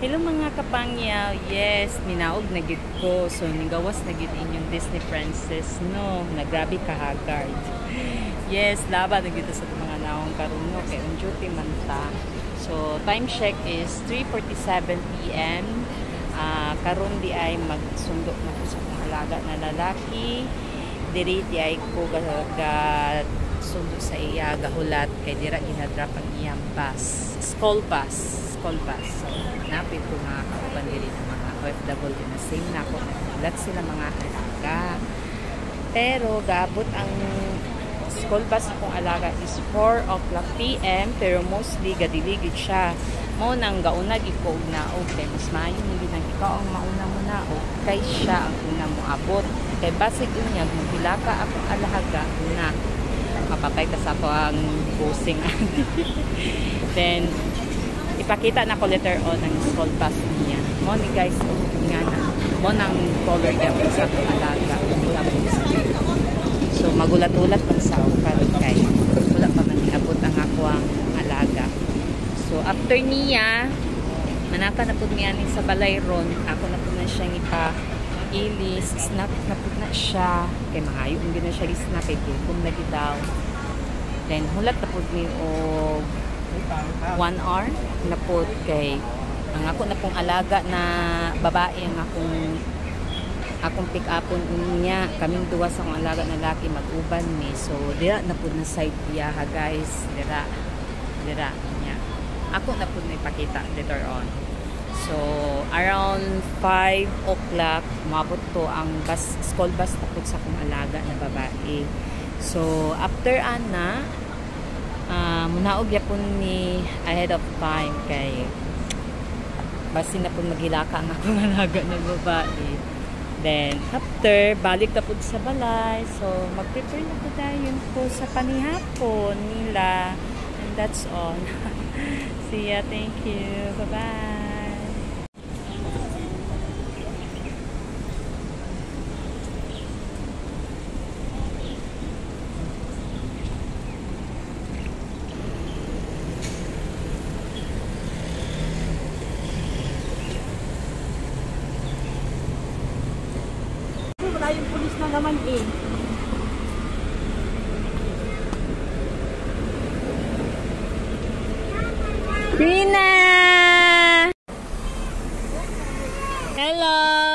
Hello mga kapangyaw, yes, ninaog na gid ko. So, nigawas na gid inyong Disney princess, no? Nagrabe ka haggard. Yes, laban na gid sa mga naong karuno kay on duty man ta. So, time check is 3:47 PM. Karon di ay magsundo na ko sa akong alaga na lalaki. Diri di ay ko sundo sa iya gahulat kay dira ginadrop ang iyang bus. School bus. So, napit ko mga kauban diri ng mga OFW na same na ako. Nagulat sila mga alaga. Pero gabot ang school bus akong alaga is 4 o'clock PM pero mostly gadiligid siya. Mo nang gaunag iko na okay mas maayo hindi nang ikaw ang mauna mo na okay siya ang una mo abot. Kay basig unya magpila ka akong alaga na mapapay ka sa ako ang posing. Then ipakita na ko later on ang school bus niya. Mo ni guys, nga na. Mo nang color niya sa akong alaga. So magulat-ulat man sa ako karon kay wala pa man abot ang ako ang alaga. So after niya manaka na pud niya ni sa balay ron, ako na pud na siya ipa-ilis, snack na pud na siya. Kay maayo ang gina siya snack kay kung lagi daw. Then hulat na pud ni og 1 hour na po kay ang ako na pong alaga na babae ang akong pick upon niya kaming duwa sa akong alaga na laki mag-uban ni so dira na po na side niya ha guys dira niya ako na po na ipakita later on so around 5 o'clock mabot to ang school bus na po sa akong alaga na babae so after ana munaog yapon ni ahead of time kay basi na po maghilaka ang akong alaga ng babae then after balik na po sa balay so mag-prepare na po tayo po sa panihapon nila and that's all. See ya, thank you, bye bye. Wala yung pulis na naman eh. Rina! Hello!